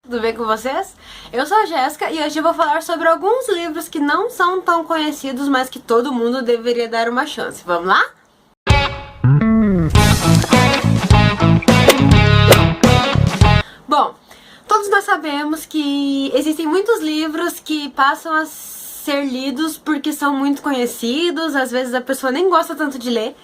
Tudo bem com vocês? Eu sou a Jéssica e hoje eu vou falar sobre alguns livros que não são tão conhecidos, mas que todo mundo deveria dar uma chance. Vamos lá? Bom, todos nós sabemos que existem muitos livros que passam a ser lidos porque são muito conhecidos, às vezes a pessoa nem gosta tanto de ler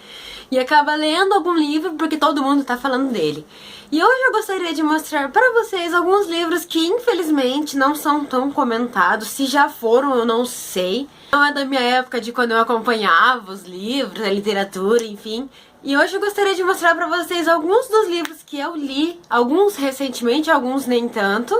e acaba lendo algum livro porque todo mundo tá falando dele. E hoje eu gostaria de mostrar para vocês alguns livros que infelizmente não são tão comentados. Se já foram, eu não sei. Não é da minha época de quando eu acompanhava os livros, a literatura, enfim. E hoje eu gostaria de mostrar para vocês alguns dos livros que eu li, alguns recentemente, alguns nem tanto,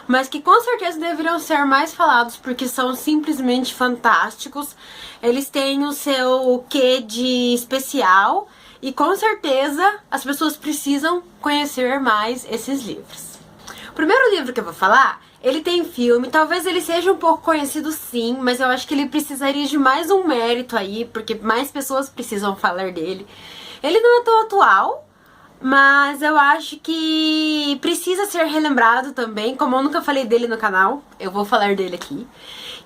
mas que com certeza deveriam ser mais falados porque são simplesmente fantásticos. Eles têm o seu quê de especial e com certeza as pessoas precisam conhecer mais esses livros. O primeiro livro que eu vou falar, ele tem filme, talvez ele seja um pouco conhecido sim, mas eu acho que ele precisaria de mais um mérito aí, porque mais pessoas precisam falar dele. Ele não é tão atual, mas eu acho que precisa ser relembrado também. Como eu nunca falei dele no canal, eu vou falar dele aqui.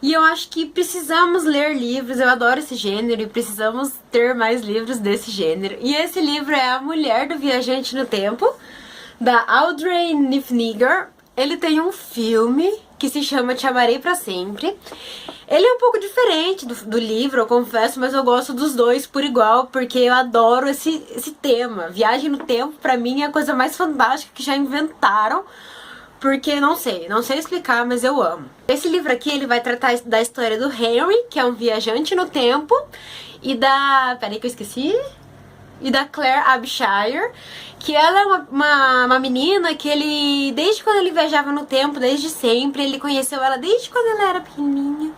E eu acho que precisamos ler livros, eu adoro esse gênero e precisamos ter mais livros desse gênero. E esse livro é A Mulher do Viajante no Tempo, da Audrey Niffenegger. Ele tem um filme que se chama Te Amarei Pra Sempre. Ele é um pouco diferente do livro, eu confesso, mas eu gosto dos dois por igual, porque eu adoro esse tema. Viagem no tempo, pra mim, é a coisa mais fantástica que já inventaram, porque não sei explicar, mas eu amo. Esse livro aqui, ele vai tratar da história do Henry, que é um viajante no tempo, e da... peraí que eu esqueci... e da Claire Abshire, que ela é uma menina que ele, desde quando ele viajava no tempo, desde sempre, ele conheceu ela desde quando ela era pequenininha.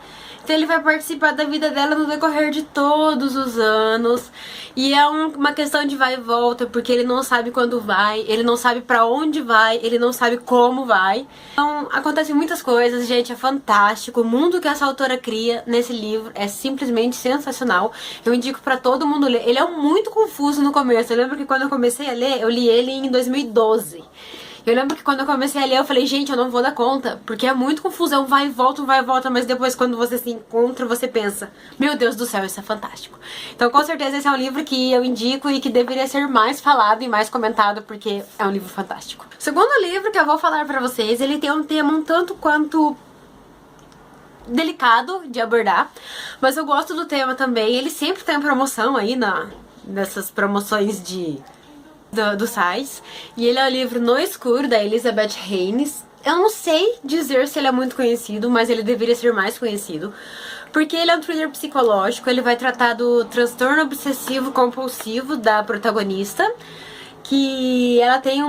Então ele vai participar da vida dela no decorrer de todos os anos. E é uma questão de vai e volta, porque ele não sabe quando vai, ele não sabe pra onde vai, ele não sabe como vai. Então acontecem muitas coisas, gente, é fantástico. O mundo que essa autora cria nesse livro é simplesmente sensacional. Eu indico pra todo mundo ler. Ele é muito confuso no começo. Eu lembro que quando eu comecei a ler, eu li ele em 2012. Eu lembro que quando eu comecei a ler, eu falei, gente, eu não vou dar conta, porque é muito confuso, é um vai e volta, mas depois quando você se encontra, você pensa, meu Deus do céu, isso é fantástico. Então, com certeza, esse é um livro que eu indico e que deveria ser mais falado e mais comentado, porque é um livro fantástico. O segundo livro que eu vou falar pra vocês, ele tem um tema um tanto quanto delicado de abordar, mas eu gosto do tema também. Ele sempre tá em promoção aí nessas promoções dos sites. E ele é o livro No Escuro, da Elizabeth Haynes. Eu não sei dizer se ele é muito conhecido, mas ele deveria ser mais conhecido, porque ele é um thriller psicológico. Ele vai tratar do transtorno obsessivo compulsivo da protagonista, que ela tem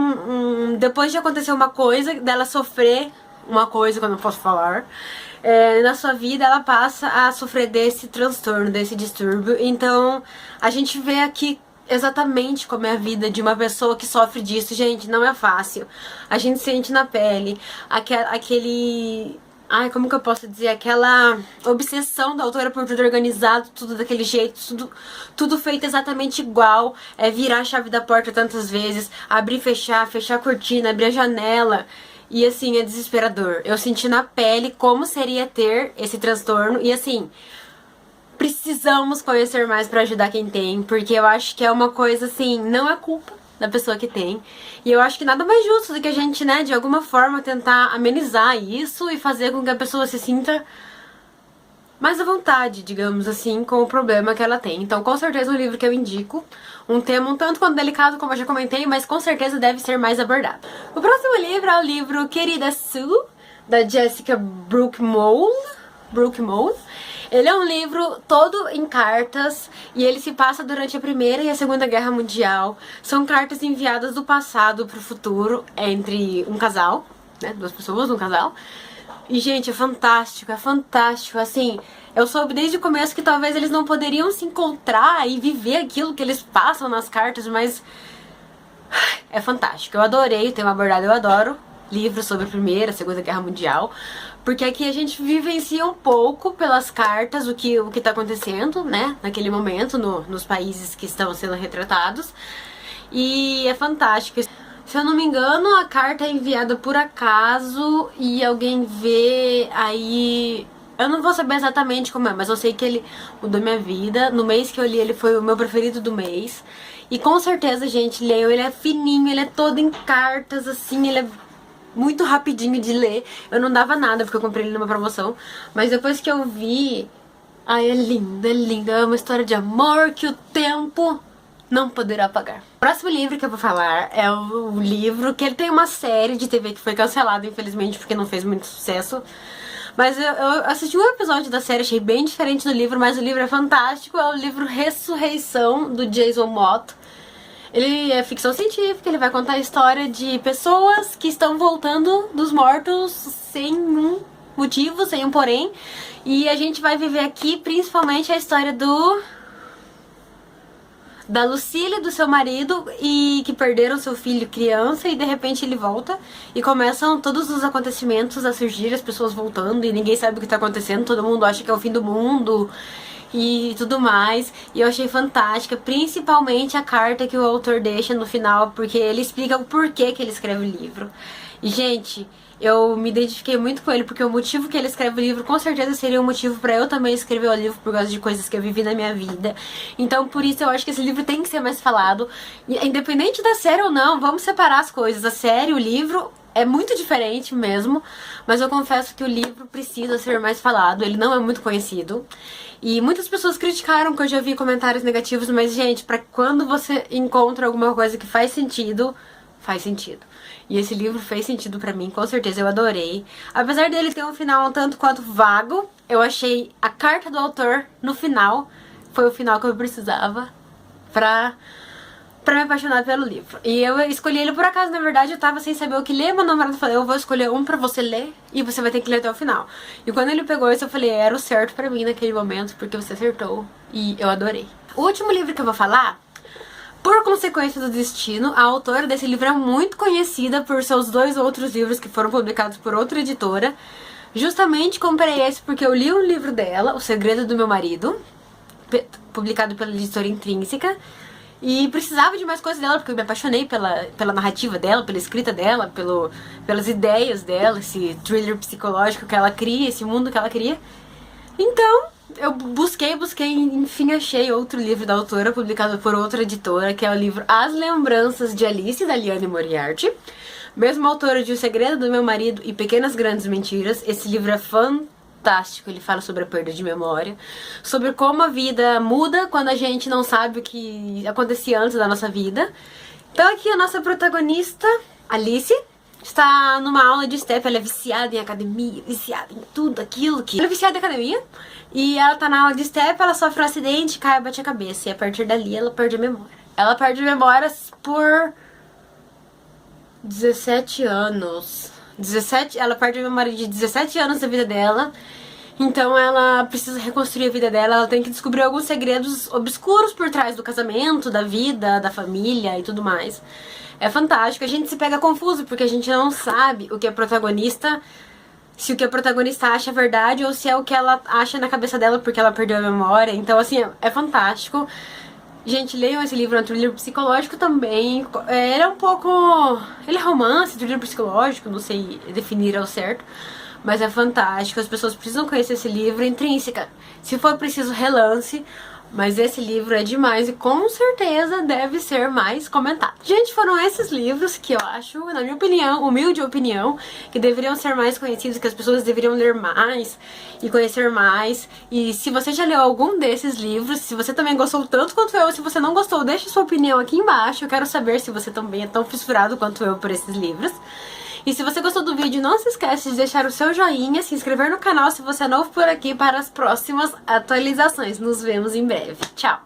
depois de acontecer uma coisa, dela sofrer uma coisa que eu não posso falar, na sua vida ela passa a sofrer desse transtorno, desse distúrbio. Então a gente vê aqui exatamente como é a vida de uma pessoa que sofre disso. Gente, não é fácil. A gente sente na pele aquele... ai, como que eu posso dizer? Aquela obsessão da autora por tudo organizado, tudo daquele jeito, tudo feito exatamente igual. É virar a chave da porta tantas vezes, abrir e fechar a cortina, abrir a janela. E assim, é desesperador. Eu senti na pele como seria ter esse transtorno. E assim, precisamos conhecer mais pra ajudar quem tem, porque eu acho que é uma coisa assim, não é culpa da pessoa que tem. E eu acho que nada mais justo do que a gente, né, de alguma forma tentar amenizar isso e fazer com que a pessoa se sinta mais à vontade, digamos assim, com o problema que ela tem. Então, com certeza, um livro que eu indico. Um tema um tanto quanto delicado, como eu já comentei, mas com certeza deve ser mais abordado. O próximo livro é o livro Querida Sue, da Jessica Brookmold. Ele é um livro todo em cartas e ele se passa durante a Primeira e a Segunda Guerra Mundial. São cartas enviadas do passado pro futuro entre um casal, né, duas pessoas, um casal. E, gente, é fantástico, assim, eu soube desde o começo que talvez eles não poderiam se encontrar e viver aquilo que eles passam nas cartas, mas é fantástico. Eu adorei o tema abordado, eu adoro livros sobre a Primeira, a Segunda Guerra Mundial, porque aqui a gente vivencia um pouco pelas cartas o que tá acontecendo, né, naquele momento, nos países que estão sendo retratados, e é fantástico. Se eu não me engano, a carta é enviada por acaso e alguém vê, aí... Eu não vou saber exatamente como é, mas eu sei que ele mudou minha vida. No mês que eu li, ele foi o meu preferido do mês. E com certeza, gente, leiam. Ele é fininho, ele é todo em cartas, assim, ele é muito rapidinho de ler. Eu não dava nada porque eu comprei ele numa promoção. Mas depois que eu vi... Ai, é lindo, é lindo. É uma história de amor que o tempo não poderá apagar. O próximo livro que eu vou falar é o livro que ele tem uma série de TV que foi cancelada, infelizmente, porque não fez muito sucesso. Mas eu assisti um episódio da série, achei bem diferente do livro, mas o livro é fantástico. É o livro Ressurreição, do Jason Mott. Ele é ficção científica, ele vai contar a história de pessoas que estão voltando dos mortos sem um motivo, sem um porém. E a gente vai viver aqui principalmente a história da Lucille e do seu marido, e que perderam seu filho criança, e de repente ele volta e começam todos os acontecimentos a surgir, as pessoas voltando e ninguém sabe o que tá acontecendo, todo mundo acha que é o fim do mundo e tudo mais. E eu achei fantástica, principalmente a carta que o autor deixa no final, porque ele explica o porquê que ele escreve o livro. E, gente, eu me identifiquei muito com ele, porque o motivo que ele escreve o livro com certeza seria um motivo pra eu também escrever o livro, por causa de coisas que eu vivi na minha vida. Então, por isso eu acho que esse livro tem que ser mais falado. Independente da série ou não, vamos separar as coisas. A série, o livro... é muito diferente mesmo, mas eu confesso que o livro precisa ser mais falado, ele não é muito conhecido. E muitas pessoas criticaram, que eu já vi comentários negativos, mas, gente, pra quando você encontra alguma coisa que faz sentido, faz sentido. E esse livro fez sentido pra mim, com certeza, eu adorei. Apesar dele ter um final um tanto quanto vago, eu achei a carta do autor no final, foi o final que eu precisava pra me apaixonar pelo livro. E eu escolhi ele por acaso, na verdade eu tava sem saber o que ler, meu namorado falou, eu vou escolher um pra você ler e você vai ter que ler até o final. E quando ele pegou isso eu falei, era o certo pra mim naquele momento, porque você acertou, e eu adorei. O último livro que eu vou falar, Por Consequência do Destino, a autora desse livro é muito conhecida por seus 2 outros livros que foram publicados por outra editora. Justamente comprei esse porque eu li um livro dela, O Segredo do Meu Marido, publicado pela editora Intrínseca. E precisava de mais coisas dela, porque eu me apaixonei pela narrativa dela, pela escrita dela, pelas ideias dela, esse thriller psicológico que ela cria, esse mundo que ela cria. Então, eu busquei, enfim achei outro livro da autora, publicado por outra editora, que é o livro As Lembranças de Alice, da Liane Moriarty. Mesma autora de O Segredo do Meu Marido e Pequenas Grandes Mentiras. Esse livro é fantástico, ele fala sobre a perda de memória, sobre como a vida muda quando a gente não sabe o que acontecia antes da nossa vida. Então aqui a nossa protagonista, Alice, está numa aula de step, ela é viciada em academia, viciada em tudo aquilo que... Ela é viciada em academia, e ela tá na aula de step, ela sofre um acidente, cai e bate a cabeça, e a partir dali ela perde a memória. Ela perde memórias por 17 anos. Ela perde a memória de 17 anos da vida dela. Então ela precisa reconstruir a vida dela. Ela tem que descobrir alguns segredos obscuros por trás do casamento, da vida, da família e tudo mais. É fantástico. A gente se pega confuso porque a gente não sabe o que é protagonista, se o que a protagonista acha é verdade ou se é o que ela acha na cabeça dela porque ela perdeu a memória. Então assim, é fantástico. Gente, leiam esse livro, é um thriller psicológico também. Ele é um pouco... ele é romance, thriller psicológico, não sei definir ao certo. Mas é fantástico, as pessoas precisam conhecer esse livro. Intrínseca, se for preciso, relance. Mas esse livro é demais e com certeza deve ser mais comentado. Gente, foram esses livros que eu acho, na minha opinião, humilde opinião, que deveriam ser mais conhecidos, que as pessoas deveriam ler mais e conhecer mais. E se você já leu algum desses livros, se você também gostou tanto quanto eu, se você não gostou, deixe sua opinião aqui embaixo. Eu quero saber se você também é tão fissurado quanto eu por esses livros. E se você gostou do vídeo, não se esquece de deixar o seu joinha, se inscrever no canal se você é novo por aqui para as próximas atualizações. Nos vemos em breve. Tchau!